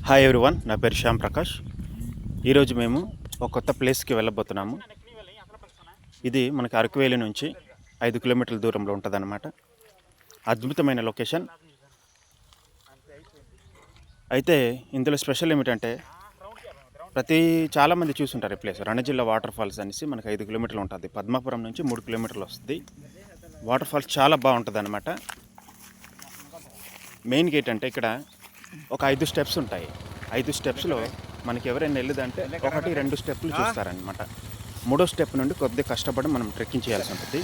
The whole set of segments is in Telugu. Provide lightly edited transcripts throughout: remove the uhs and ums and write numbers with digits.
హాయ్ ఎవ్రీవన్, నా పేరు శ్యామ్ ప్రకాష్. ఈరోజు మేము ఒక కొత్త ప్లేస్కి వెళ్ళబోతున్నాము. ఇది మనకి అరకువేలి నుంచి 5 కిలోమీటర్ల దూరంలో ఉంటుందన్నమాట. అద్భుతమైన లొకేషన్. అయితే ఇందులో స్పెషల్ ఏమిటంటే చాలామంది చూసుంటారు ఈ ప్లేస్. రణజిల్లా వాటర్ ఫాల్స్ అనేసి మనకి 5 కిలోమీటర్లు ఉంటుంది. పద్మాపురం నుంచి 3 కిలోమీటర్లు వస్తుంది. వాటర్ ఫాల్స్ చాలా బాగుంటుంది అన్నమాట. మెయిన్ గేట్ అంటే ఇక్కడ ఒక 5 స్టెప్స్ ఉంటాయి. 5 స్టెప్స్లో మనకి ఎవరైనా వెళ్ళదంటే 1-2 స్టెప్లు చూస్తారనమాట. 3వ స్టెప్ నుండి కొద్దిగా కష్టపడి మనం ట్రెక్కింగ్ చేయాల్సి ఉంటుంది.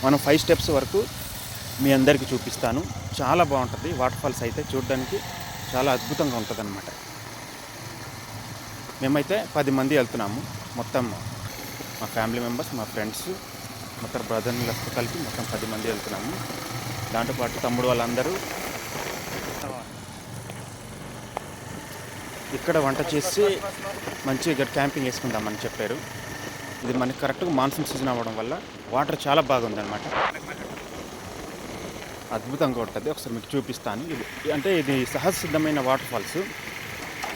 మనం 5 స్టెప్స్ వరకు మీ అందరికీ చూపిస్తాను. చాలా బాగుంటుంది. వాటర్ ఫాల్స్ అయితే చూడడానికి చాలా అద్భుతంగా ఉంటుంది అనమాట. మేమైతే 10 మంది వెళ్తున్నాము. మొత్తం మా ఫ్యామిలీ మెంబర్స్, మా ఫ్రెండ్స్, మొత్తం బ్రదర్లతో కలిపి మొత్తం 10 మంది వెళ్తున్నాము. దాంతోపాటు తమ్ముడు వాళ్ళందరూ ఇక్కడ వంట చేసి మంచిగా క్యాంపింగ్ వేసుకుందామని చెప్పారు. ఇది మనకి కరెక్ట్గా మాన్సూన్ సీజన్ అవ్వడం వల్ల వాటర్ చాలా బాగుందన్నమాట. అద్భుతంగా ఉంటుంది. ఒకసారి మీకు చూపిస్తాను. ఇది సహజ సిద్ధమైన వాటర్ ఫాల్స్.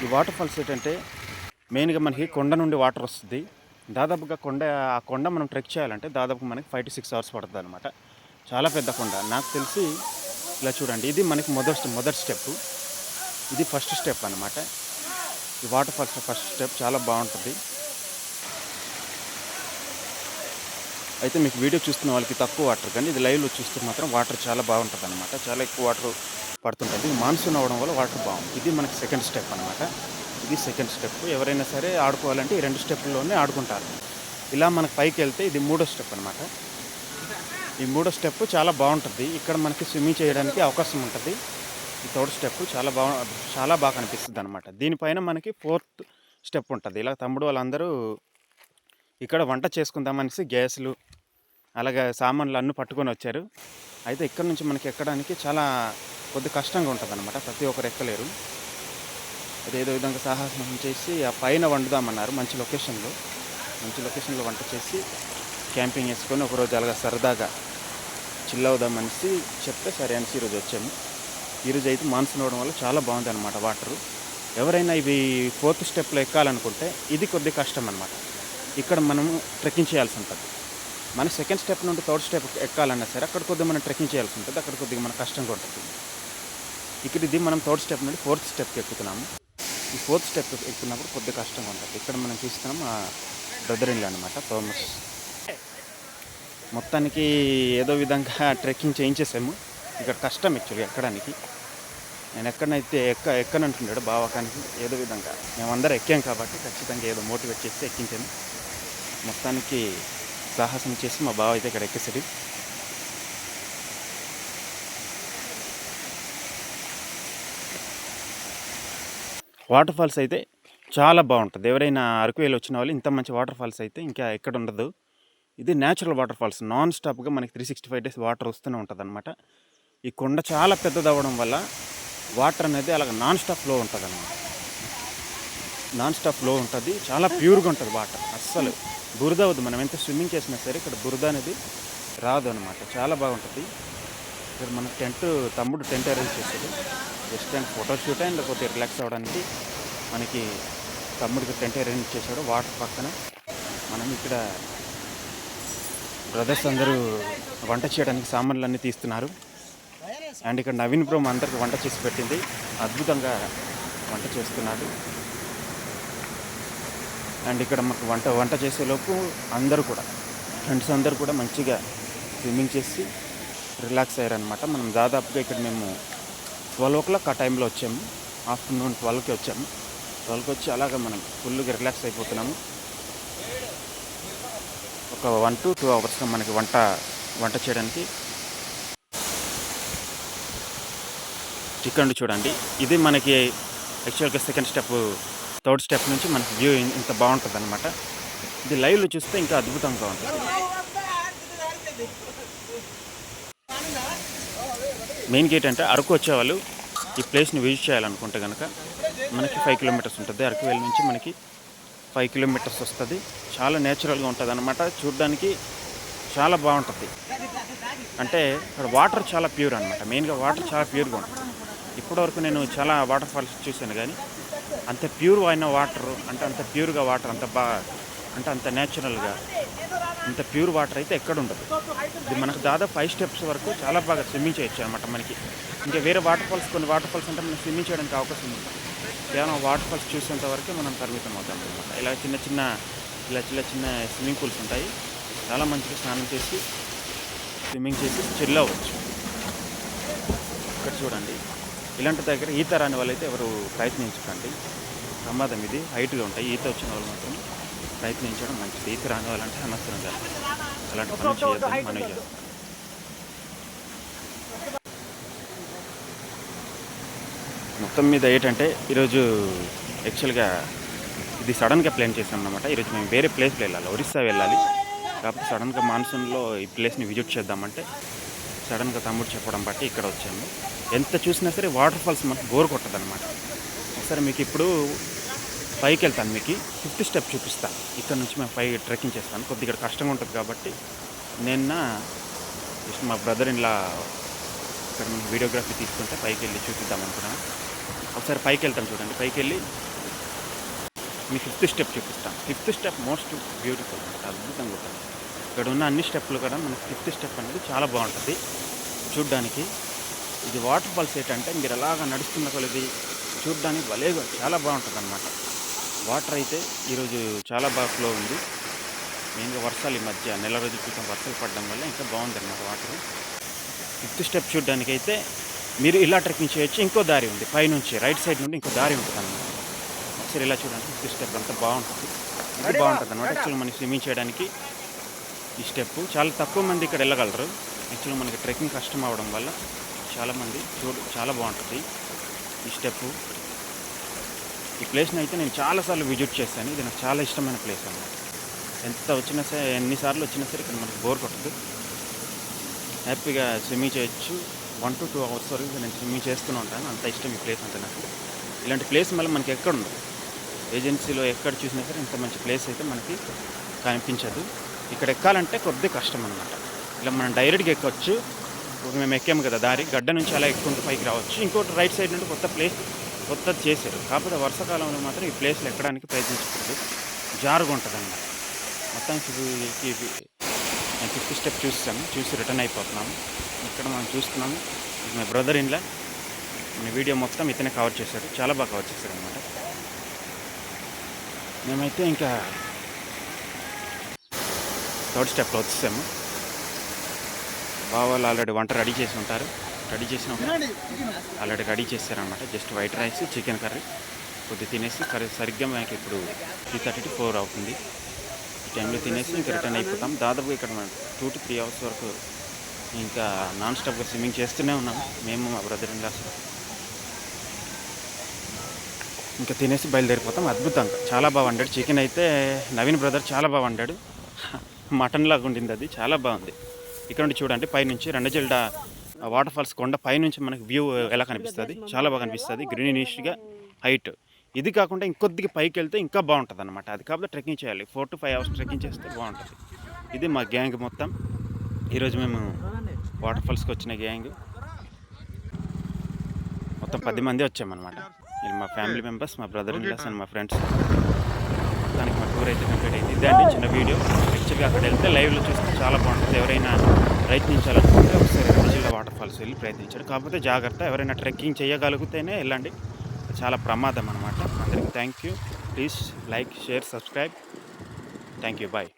ఈ వాటర్ ఫాల్స్ ఏంటంటే మెయిన్గా మనకి కొండ నుండి వాటర్ వస్తుంది. దాదాపుగా ఆ కొండ మనం ట్రెక్ చేయాలంటే దాదాపు మనకి 5 to 6 hours పడుతుంది అనమాట. చాలా పెద్ద కొండ. నాకు తెలిసి ఇలా చూడండి, ఇది మనకి మొదటి స్టెప్. ఇది ఫస్ట్ స్టెప్ అనమాట. ఈ వాటర్ ఫాల్స్ ఫస్ట్ స్టెప్ చాలా బాగుంటుంది. అయితే మీకు వీడియో చూస్తున్న వాళ్ళకి తక్కువ వాటర్, కానీ ఇది లైవ్లో చూస్తే మాత్రం వాటర్ చాలా బాగుంటుంది అనమాట. చాలా ఎక్కువ వాటర్ పడుతుంటుంది. మాన్సూన్ అవ్వడం వల్ల వాటర్ బాగుంది. ఇది మనకి సెకండ్ స్టెప్ అనమాట. ఇది సెకండ్ స్టెప్. ఎవరైనా సరే ఆడుకోవాలంటే ఈ 2 స్టెప్లోనే ఆడుకుంటారు. ఇలా మనకు పైకి వెళ్తే ఇది 3వ స్టెప్ అనమాట. ఈ 3వ స్టెప్ చాలా బాగుంటుంది. ఇక్కడ మనకి స్విమ్మింగ్ చేయడానికి అవకాశం ఉంటుంది. ఈ 3rd స్టెప్ చాలా బాగా కనిపిస్తుంది అనమాట. దీనిపైన మనకి 4th స్టెప్ ఉంటుంది. ఇలా తమ్ముడు వాళ్ళందరూ ఇక్కడ వంట చేసుకుందామనేసి గ్యాస్లు అలాగే సామాన్లు అన్నీ పట్టుకొని వచ్చారు. అయితే ఇక్కడ నుంచి మనకి ఎక్కడానికి చాలా కొద్ది కష్టంగా ఉంటుంది అనమాట. ప్రతి ఒక్కరు ఎక్కలేరు. అదేదో విధంగా సాహసం చేసి ఆ పైన వండుదామన్నారు. మంచి లొకేషన్లో వంట చేసి క్యాంపింగ్ వేసుకొని ఒకరోజు అలాగా సరదాగా చిల్ అవుదామనేసి చెప్తే సరే అనేసి ఈరోజు వచ్చాము. ఈరోజు అయితే మాన్సూన్ అవ్వడం వల్ల చాలా బాగుంది అనమాట వాటరు. ఎవరైనా ఇవి 4th స్టెప్లో ఎక్కాలనుకుంటే ఇది కొద్దిగా కష్టం అనమాట. ఇక్కడ మనము ట్రెక్కింగ్ చేయాల్సి ఉంటుంది. మన సెకండ్ స్టెప్ నుండి 3rd స్టెప్ ఎక్కాలన్నా సరే అక్కడ కొద్దిగా మనం ట్రెక్కింగ్ చేయాల్సి ఉంటుంది. అక్కడ కొద్దిగా మనకు కష్టంగా ఉంటుంది. ఇక్కడ ఇది మనం 3rd స్టెప్ నుండి 4th స్టెప్కి ఎక్కుతున్నాము. ఈ 4th స్టెప్ ఎక్కుతున్నప్పుడు కొద్దిగా కష్టంగా ఉంటుంది. ఇక్కడ మనం చూస్తున్నాం ఆ బ్రదర్ ఇన్ లా అనమాట, థామస్. మొత్తానికి ఏదో విధంగా ట్రెక్కింగ్ చేయించేసాము. ఇక్కడ కష్టం యాక్చువల్గా ఎక్కడానికి. నేను ఎక్కడైతే ఎక్కనంటున్నాడు బావాకానికి. ఏదో విధంగా మేమందరం ఎక్కాం కాబట్టి ఖచ్చితంగా ఏదో మోటివేట్ చేసి ఎక్కించాను. మొత్తానికి సాహసం చేసి మా బావ అయితే ఇక్కడ ఎక్కేసాడు. వాటర్ ఫాల్స్ అయితే చాలా బాగుంటుంది. ఎవరైనా అరకువేలి వచ్చిన వాళ్ళు ఇంత మంచి వాటర్ ఫాల్స్ అయితే ఇంకా ఎక్కడ ఉండదు. ఇది న్యాచురల్ వాటర్ ఫాల్స్. నాన్ స్టాప్గా మనకి 365 days వాటర్ వస్తూనే ఉంటుంది అనమాట. ఈ కొండ చాలా పెద్దది అవ్వడం వల్ల వాటర్ అనేది అలాగ నాన్ స్టాప్ ఫ్లో ఉంటుంది అన్నమాట. నాన్ స్టాప్ ఫ్లో ఉంటుంది. చాలా ప్యూర్గా ఉంటుంది వాటర్. అస్సలు బురద అవ్వదు. మనం ఎంత స్విమ్మింగ్ చేసినా సరే ఇక్కడ బురద అనేది రాదు అనమాట. చాలా బాగుంటుంది. ఇక్కడ మన తమ్ముడు టెంట్ అరేంజ్ చేశాడు. జస్ట్ అండ్ ఫోటోషూట్ అండ్ కొద్దిగా రిలాక్స్ అవ్వడానికి మనకి తమ్ముడికి టెంట్ అరేంజ్ చేశాడు. వాటర్ పక్కన మనం ఇక్కడ బ్రదర్స్ అందరూ వంట చేయడానికి సామాన్లు అన్నీ తీస్తున్నారు. అండ్ ఇక్కడ నవీన్ బ్రో అందరికి వంట చేసి పెట్టింది. అద్భుతంగా వంట చేస్తున్నాడు. అండ్ ఇక్కడ మాకు వంట చేసేలోపు ఫ్రెండ్స్ అందరూ కూడా మంచిగా స్విమ్మింగ్ చేసి రిలాక్స్ అయ్యారనమాట. మనం దాదాపుగా ఇక్కడ మేము 12 o'clock ఆ టైంలో వచ్చాము. ఆఫ్టర్నూన్ 12కి వచ్చాము. 12కి వచ్చి అలాగా మనం ఫుల్గా రిలాక్స్ అయిపోతున్నాము. ఒక 1 to 2 hours మనకి వంట చేయడానికి. ఇక్కడ చూడండి, ఇది మనకి యాక్చువల్గా సెకండ్ స్టెప్, 3rd స్టెప్ నుంచి మనకి వ్యూ ఇంత బాగుంటుంది అనమాట. ఇది లైవ్లో చూస్తే ఇంకా అద్భుతంగా ఉంటుంది. మెయిన్ గేట్ అంటే అరకు వచ్చేవాళ్ళు ఈ ప్లేస్ని విజిట్ చేయాలనుకుంటే కనుక మనకి 5 kilometers ఉంటుంది. అరకువేలి నుంచి మనకి 5 kilometers వస్తుంది. చాలా నేచురల్గా ఉంటుంది అనమాట. చూడడానికి చాలా బాగుంటుంది. అంటే ఇక్కడ వాటర్ చాలా ప్యూర్ అనమాట. మెయిన్గా వాటర్ చాలా ప్యూర్గా ఉంటుంది. ఇప్పటివరకు నేను చాలా వాటర్ ఫాల్స్ చూశాను, కానీ అంత ప్యూర్ అయిన వాటర్ అంటే అంత ప్యూర్గా వాటర్ అంత అంటే అంత న్యాచురల్గా అంత ప్యూర్ వాటర్ అయితే ఎక్కడ ఉండదు. ఇది మనకు దాదాపు 5 స్టెప్స్ వరకు చాలా బాగా స్విమ్మింగ్ చేయొచ్చు అనమాట మనకి. ఇంకా వేరే కొన్ని వాటర్ ఫాల్స్ అంటే మనం స్విమ్మింగ్ చేయడానికి అవకాశం ఉంది. కేవలం వాటర్ ఫాల్స్ చూసేంత వరకే మనం పరిమితం అవుతాం అనమాట. ఇలా చిన్న చిన్న స్విమ్మింగ్ పూల్స్ ఉంటాయి. చాలా మంచిగా స్నానం చేసి స్విమ్మింగ్ చేసి చిల్ అవ్వచ్చు. ఇక్కడ చూడండి, ఇలాంటి దగ్గర ఈత రాని వాళ్ళైతే ఎవరు ప్రయత్నించకండి, ప్రమాదం. ఇది హైట్గా ఉంటాయి. ఈత వచ్చిన వాళ్ళు మాత్రం ప్రయత్నించడం మంచిది. ఈత రాని వాళ్ళంటే అనవసరంగా అలాంటి పనులు చేయొద్దని మనవి చేస్తాం. మొత్తం మీద ఏంటంటే ఈరోజు యాక్చువల్గా ఇది సడన్గా ప్లాన్ చేసాం అనమాట. ఈరోజు మేము వేరే ప్లేస్లో వెళ్ళాలి, ఒరిస్సా వెళ్ళాలి. కాకపోతే సడన్గా మాన్సూన్లో ఈ ప్లేస్ని విజిట్ చేద్దామంటే సడన్గా తమ్ముడు చెప్పడం బట్టి ఇక్కడ వచ్చాము. ఎంత చూసినా సరే వాటర్ ఫాల్స్ మనకు బోర్ కొట్టదు అనమాట. ఒకసారి మీకు ఇప్పుడు పైకి వెళ్తాను, మీకు 5th స్టెప్ చూపిస్తాను. ఇక్కడ నుంచి మేము పై ట్రెక్కింగ్ చేస్తాను. కొద్దిగా ఇక్కడ కష్టంగా ఉంటుంది కాబట్టి నిన్న జస్ట్ మా బ్రదర్ ఇలా ఇక్కడ మేము వీడియోగ్రఫీ తీసుకుంటే పైకి వెళ్ళి చూపిద్దాం అనుకున్నాను. ఒకసారి పైకి వెళ్తాను చూడండి. పైకి వెళ్ళి మీ 5th స్టెప్ చూపిస్తాను. 5th స్టెప్ మోస్ట్ బ్యూటిఫుల్ అనమాట, అద్భుతంగా ఉంటుంది. ఇక్కడ ఉన్న అన్ని స్టెప్పులు కూడా మనకి 5th స్టెప్ అనేది చాలా బాగుంటుంది చూడ్డానికి. ఇది వాటర్ ఫాల్స్ ఏంటంటే మీరు అలాగా నడుస్తున్న కొలది చూడ్డానికి భలేగా చాలా బాగుంటుంది అనమాట. వాటర్ అయితే ఈరోజు చాలా బాగా ఫ్లో ఉంది. మెయిన్గా వర్షాలు ఈ మధ్య నెల రోజుల క్రితం వర్షాలు పడడం వల్ల ఇంకా బాగుంది అనమాట వాటర్. 5th స్టెప్ చూడడానికి అయితే మీరు ఇలా ట్రెక్కింగ్ చేయొచ్చు. ఇంకో దారి ఉంది పైనుంచి, రైట్ సైడ్ నుండి ఇంకో దారి ఉంటుంది అన్నమాట. ఒకసారి ఇలా చూడండి. 5th స్టెప్ అంతా బాగుంటుంది. ఇది బాగుంటుంది అనమాట. యాక్చువల్గా మనకి స్విమ్మింగ్ చేయడానికి ఈ స్టెప్ చాలా తక్కువ మంది ఇక్కడ వెళ్ళగలరు. యాక్చువల్గా మనకి ట్రెక్కింగ్ కష్టం అవడం వల్ల చాలామంది చాలా బాగుంటుంది ఈ స్టెప్. ఈ ప్లేస్ని అయితే నేను చాలాసార్లు విజిట్ చేశాను. ఇది నాకు చాలా ఇష్టమైన ప్లేస్ అన్నమాట. ఎన్నిసార్లు వచ్చినా సరే ఇక్కడ మనకు బోర్ కొట్టదు. హ్యాపీగా స్విమ్మింగ్ చేయొచ్చు. 1 to 2 hours వరకు నేను స్విమ్మింగ్ చేస్తూనే ఉంటాను. అంత ఇష్టం ఈ ప్లేస్ అంటే నాకు. ఇలాంటి ప్లేస్ మళ్ళీ మనకి ఎక్కడ ఉండదు. ఏజెన్సీలో ఎక్కడ చూసినా సరే ఇంత మంచి ప్లేస్ అయితే మనకి కనిపించదు. ఇక్కడ ఎక్కాలంటే కొద్దిగా కష్టం అనమాట. ఇలా మనం డైరెక్ట్గా ఎక్కొచ్చు. మేము ఎక్కాము కదా దారి, గడ్డ నుంచి అలా ఎక్కుంటూ పైకి రావచ్చు. ఇంకోటి రైట్ సైడ్ నుండి కొత్తది చేశారు. కాకపోతే వర్షాకాలంలో మాత్రం ఈ ప్లేస్లో ఎక్కడానికి ప్రయత్నించకూడదు, జారుగా ఉంటుంది అన్నమాట. మొత్తానికి నేను 5th స్టెప్ చూసి రిటర్న్ అయిపోతున్నాము. ఇక్కడ మనం చూస్తున్నాము, మా బ్రదర్ ఇన్లా మన వీడియో మొత్తం ఇతనే కవర్ చేశాడు, చాలా బాగా కవర్ చేశాడు అనమాట. మేమైతే ఇంకా 3rd స్టెప్లో వచ్చేసాము. వాళ్ళు ఆల్రెడీ వంట రెడీ చేసి ఉంటారు. ఆల్రెడీ రెడీ చేశారనమాట. Just white rice, chicken curry కొద్దిగా తినేసి సరిగ్గా మనకి ఇప్పుడు 3:30 to 4 అవుతుంది. ఈ టైంలో తినేసి ఇంకా రిటర్న్ అయిపోతాం. దాదాపు ఇక్కడ మనం 2 to 3 hours వరకు ఇంకా నాన్ స్టాప్గా స్విమ్మింగ్ చేస్తూనే ఉన్నాము మేము, మా బ్రదర్ ఇన్ లాస్. ఇంకా తినేసి బయలుదేరిపోతాం. అద్భుతంగా చాలా బాగా వండాడు. చికెన్ అయితే నవీన్ బ్రదర్ చాలా బాగా వండాడు. మటన్ లాగా ఉండింది, అది చాలా బాగుంది. ఇక్కడ నుండి చూడండి, పైనుంచి రెండజల్డా వాటర్ ఫాల్స్ కొండ పైనుంచి మనకి వ్యూ ఎలా కనిపిస్తుంది, చాలా బాగా కనిపిస్తుంది. గ్రీనిష్గా హైట్. ఇది కాకుండా ఇంకొద్దిగా పైకి వెళ్తే ఇంకా బాగుంటుంది అనమాట. అది కాకపోతే ట్రెక్కింగ్ చేయాలి. 4 to 5 hours ట్రెక్కింగ్ చేస్తే బాగుంటుంది. ఇది మా గ్యాంగ్ మొత్తం. ఈరోజు మేము వాటర్ ఫాల్స్కి వచ్చిన గ్యాంగ్ మొత్తం 10 మంది వచ్చామన్నమాట. ఇది మా ఫ్యామిలీ మెంబర్స్, మా బ్రదర్ ఇన్ లాస్ అండ్ మా ఫ్రెండ్స్. దానికి మా టూర్ అయితే కంప్లీట్ అయింది. ఇదే అండి చిన్న వీడియో. యాక్చువల్గా అక్కడ వెళ్తే లైవ్లో చూస్తే చాలా బాగుంటుంది. ఎవరైనా ప్రయత్నించాలనుకుంటే ఒకసారి రెండజల్డా వాటర్ ఫాల్స్ వెళ్ళి ప్రయత్నించాడు. కాకపోతే జాగ్రత్త, ఎవరైనా ట్రెక్కింగ్ చేయగలిగితేనే వెళ్ళండి, చాలా ప్రమాదం అనమాట. అందరికీ thank you. Please like, share, subscribe. Thank you. Bye.